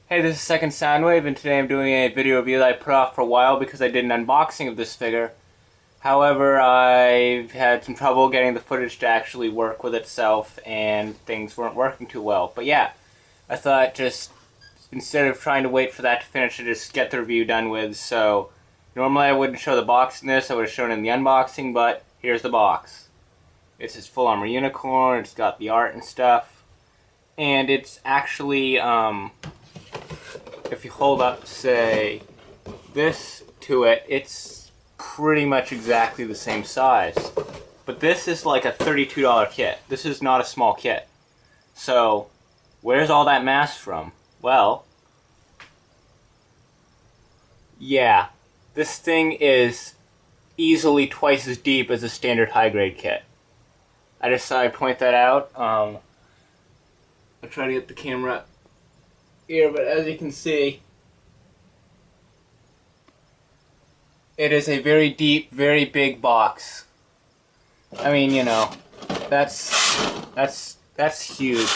Hey, this is Second Soundwave, and today I'm doing a video review that I put off for a while because I did an unboxing of this figure. However, I've had some trouble getting the footage to actually work with itself, and things weren't working too well. But yeah, I thought just, instead of trying to wait for that to finish, to just get the review done with. So, normally I wouldn't show the box in this, I would have shown it in the unboxing, but here's the box. It's his full armor unicorn, it's got the art and stuff, and it's actually, if you hold up, say, this to it, it's pretty much exactly the same size. But this is like a $32 kit. This is not a small kit. So, where's all that mass from? Well, yeah, this thing is easily twice as deep as a standard high-grade kit. I just thought I'd point that out. I'll try to get the camera here, but as you can see, it is a very deep, very big box. I mean, you know, that's huge.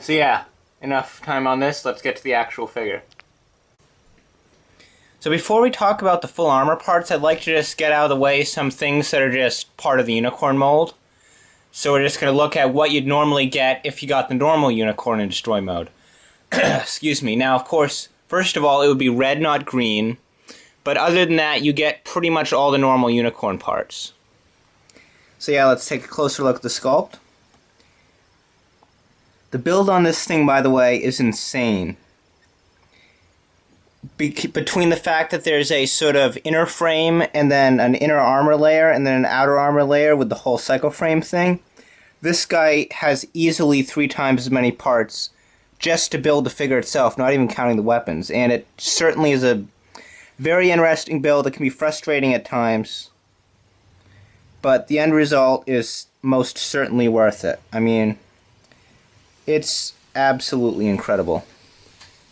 So yeah, enough time on this, let's get to the actual figure. So before we talk about the full armor parts, I'd like to just get out of the way some things that are just part of the unicorn mold. So we're just going to look at what you'd normally get if you got the normal unicorn in destroy mode. Excuse me. Now, of course, first of all, it would be red, not green. But other than that, you get pretty much all the normal unicorn parts. So yeah, let's take a closer look at the sculpt. The build on this thing, by the way, is insane. Between the fact that there's a sort of inner frame and then an inner armor layer and then an outer armor layer with the whole cycle frame thing, this guy has easily 3 times as many parts just to build the figure itself, not even counting the weapons. And it certainly is a very interesting build. It can be frustrating at times, but the end result is most certainly worth it. I mean, it's absolutely incredible.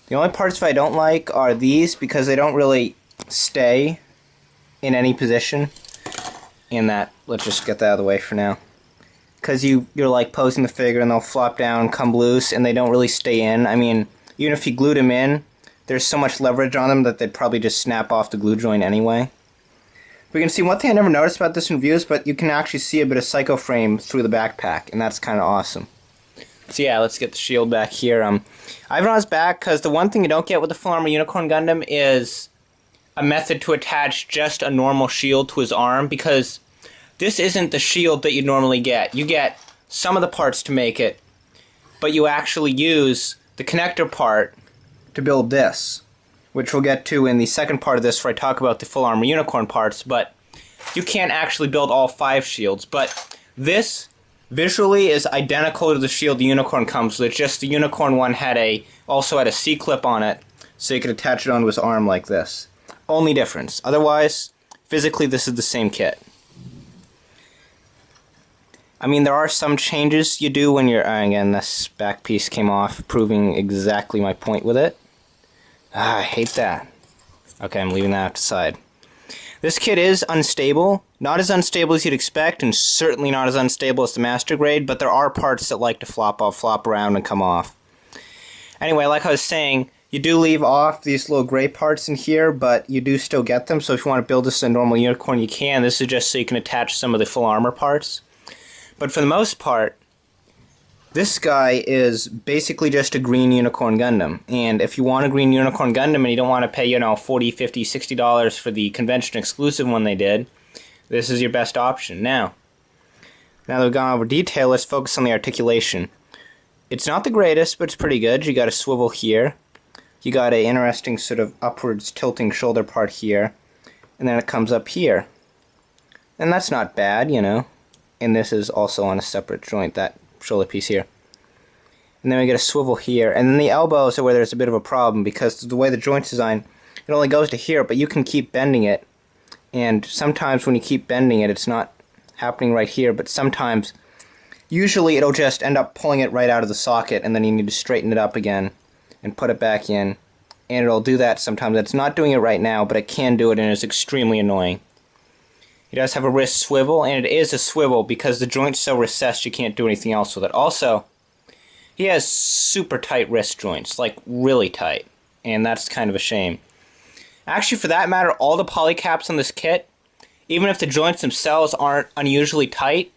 The only parts that I don't like are these, because they don't really stay in any position. And that, let's just get that out of the way for now. Because you're like posing the figure and they'll flop down, come loose, and they don't really stay in. I mean, even if you glued them in, there's so much leverage on them that they'd probably just snap off the glue joint anyway. We can see one thing I never noticed about this in reviews, but you can actually see a bit of psycho frame through the backpack, and that's kind of awesome. So yeah, let's get the shield back here. I have it on his back because the one thing you don't get with the full armor unicorn Gundam is a method to attach just a normal shield to his arm, because this isn't the shield that you normally get. You get some of the parts to make it, but you actually use the connector part to build this, which we'll get to in the second part of this where I talk about the full armor unicorn parts. But you can't actually build all 5 shields. But this visually is identical to the shield the unicorn comes with, just the unicorn one also had a C-clip on it, so you could attach it onto his arm like this. Only difference. Otherwise, physically this is the same kit. I mean, there are some changes you do when you're... again, this back piece came off, proving exactly my point with it. I hate that. Okay, I'm leaving that aside. This kit is unstable. Not as unstable as you'd expect, and certainly not as unstable as the Master Grade, but there are parts that like to flop around and come off. Anyway, like I was saying, you do leave off these little gray parts in here, but you do still get them, so if you want to build this in a normal unicorn, you can. This is just so you can attach some of the full armor parts. But for the most part, this guy is basically just a green unicorn Gundam. And if you want a green unicorn Gundam and you don't want to pay, you know, $40, $50, $60 for the convention exclusive one they did, this is your best option. Now that we've gone over detail, let's focus on the articulation. It's not the greatest, but it's pretty good. You got a swivel here. You got an interesting sort of upwards tilting shoulder part here. And then it comes up here. And that's not bad, you know. And this is also on a separate joint, that shoulder piece here. And then we get a swivel here. And then the elbows are where there's a bit of a problem, because the way the joint's designed, it only goes to here, but you can keep bending it. And sometimes when you keep bending it, it's not happening right here, but sometimes, usually it'll just end up pulling it right out of the socket, and then you need to straighten it up again and put it back in. And it'll do that sometimes. It's not doing it right now, but it can do it, and it's extremely annoying. He does have a wrist swivel, and it is a swivel because the joint's so recessed you can't do anything else with it. Also, he has super tight wrist joints, like really tight. and that's kind of a shame. Actually, for that matter, all the polycaps on this kit, even if the joints themselves aren't unusually tight,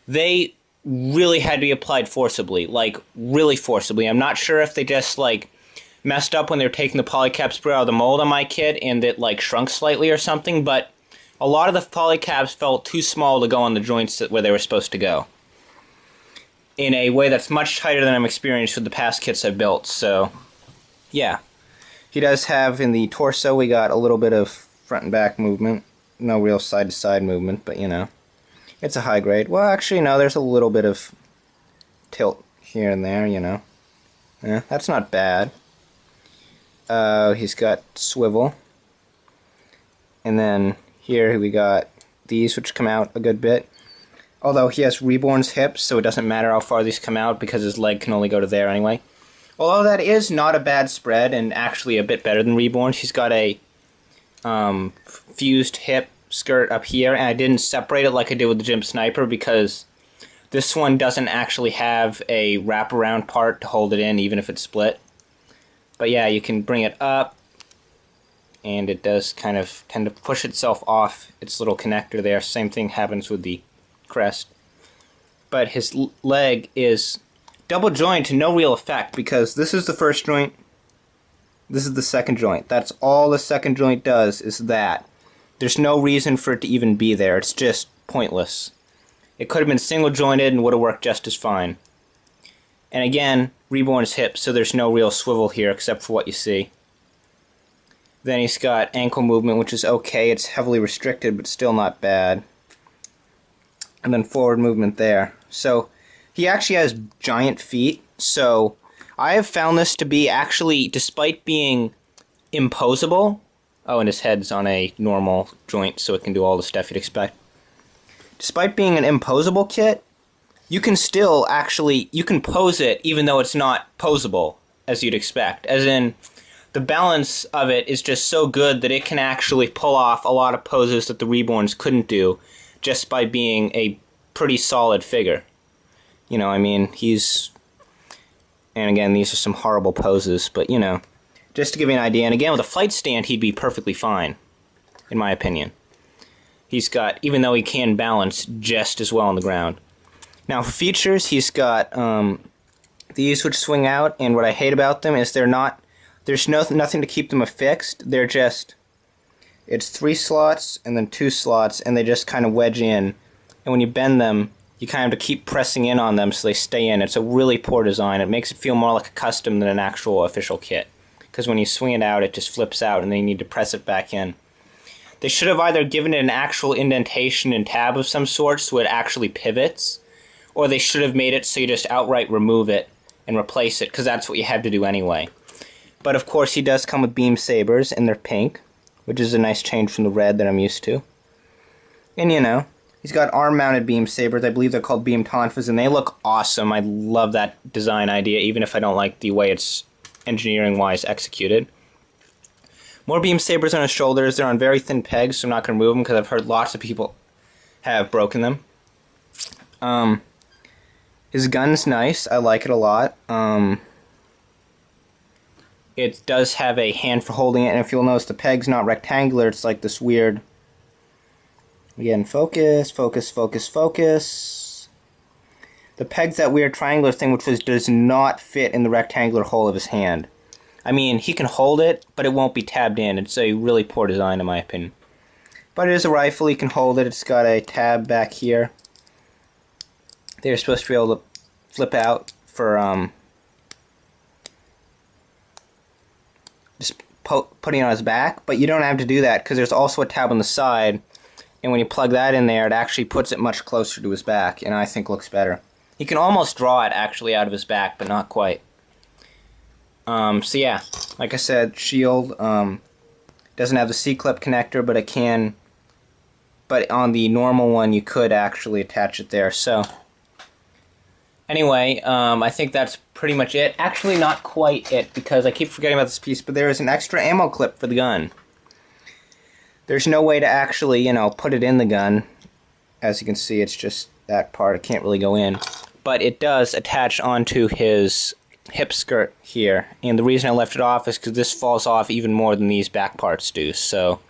they really had to be applied forcibly, like really forcibly. I'm not sure if they just like messed up when they were taking the polycap spray out of the mold on my kit and it like shrunk slightly or something, but a lot of the polycaps felt too small to go on the joints where they were supposed to go, in a way that's much tighter than I'm experienced with the past kits I've built. So yeah, he does have in the torso, we got a little bit of front and back movement, no real side to side movement, but you know, it's a high grade. Well, actually no, there's a little bit of tilt here and there, you know. Yeah, that's not bad. He's got swivel, and then here we got these, which come out a good bit. Although he has Reborn's hips, so it doesn't matter how far these come out because his leg can only go to there anyway. Although that is not a bad spread and actually a bit better than Reborn's. He's got a fused hip skirt up here, and I didn't separate it like I did with the Gym Sniper because this one doesn't actually have a wraparound part to hold it in, even if it's split. But yeah, you can bring it up, and it does kind of tend to push itself off its little connector there. Same thing happens with the crest. But his leg is double jointed to no real effect because this is the first joint, this is the second joint. That's all the second joint does, is that. There's no reason for it to even be there. It's just pointless. It could have been single jointed and would have worked just as fine. And again, Reborn's hip, so there's no real swivel here except for what you see. Then he's got ankle movement, which is okay. It's heavily restricted, but still not bad. And then forward movement there. So he actually has giant feet, so I have found this to be actually, despite being imposable, oh, and his head's on a normal joint, so it can do all the stuff you'd expect. Despite being an imposable kit, you can still actually, you can pose it even though it's not posable, as you'd expect. As in, the balance of it is just so good that it can actually pull off a lot of poses that the Reborns couldn't do just by being a pretty solid figure. You know, I mean, he's, and again, these are some horrible poses, but you know, just to give you an idea, and again, with a flight stand, he'd be perfectly fine, in my opinion. He's got, even though he can balance just as well on the ground. Now, for features, he's got these which swing out, and what I hate about them is they're not, there's nothing to keep them affixed. They're just, it's 3 slots and then 2 slots, and they just kind of wedge in. And when you bend them, you kind of have to keep pressing in on them so they stay in. It's a really poor design. It makes it feel more like a custom than an actual official kit. Because when you swing it out, it just flips out, and then you need to press it back in. They should have either given it an actual indentation and tab of some sort so it actually pivots, or they should have made it so you just outright remove it and replace it, because that's what you have to do anyway. But of course he does come with beam sabers, and they're pink, which is a nice change from the red that I'm used to. And you know, he's got arm-mounted beam sabers. I believe they're called beam tonfas, and they look awesome. I love that design idea, even if I don't like the way it's engineering-wise executed. More beam sabers on his shoulders. They're on very thin pegs, so I'm not going to remove them because I've heard lots of people have broken them. His gun's nice. I like it a lot. It does have a hand for holding it, and if you'll notice, the peg's not rectangular. It's like this weird... Again, focus, focus, focus, focus. The peg's that weird triangular thing which does not fit in the rectangular hole of his hand. I mean, he can hold it, but it won't be tabbed in. It's a really poor design in my opinion. But it is a rifle, he can hold it. It's got a tab back here. They're supposed to be able to flip out for just putting it on his back, but you don't have to do that because there's also a tab on the side, and when you plug that in there, it actually puts it much closer to his back, and I think looks better. You can almost draw it actually out of his back, but not quite. So yeah, like I said, shield doesn't have the C-clip connector, but it can. But on the normal one, you could actually attach it there. So anyway, I think that's pretty much it. Actually, not quite it, because I keep forgetting about this piece. But there is an extra ammo clip for the gun. There's no way to actually, you know, put it in the gun. As you can see, it's just that part. It can't really go in. But it does attach onto his hip skirt here, and the reason I left it off is because this falls off even more than these back parts do, so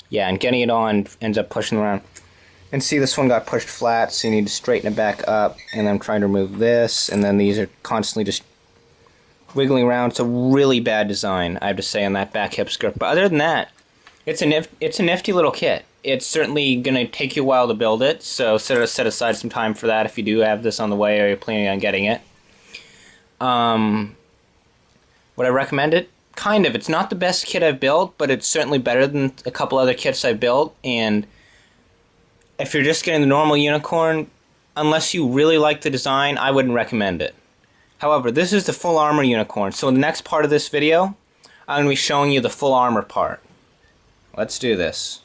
yeah, and getting it on ends up pushing around. And see, this one got pushed flat, so you need to straighten it back up, and I'm trying to remove this, and then these are constantly just wiggling around. It's a really bad design, I have to say, on that back hip skirt, but other than that, it's a nifty little kit. It's certainly going to take you a while to build it, so set aside some time for that if you do have this on the way or you're planning on getting it. Would I recommend it? Kind of. It's not the best kit I've built, but it's certainly better than a couple other kits I've built, and if you're just getting the normal unicorn, unless you really like the design, I wouldn't recommend it. However, this is the full armor unicorn, so in the next part of this video, I'm going to be showing you the full armor part. Let's do this.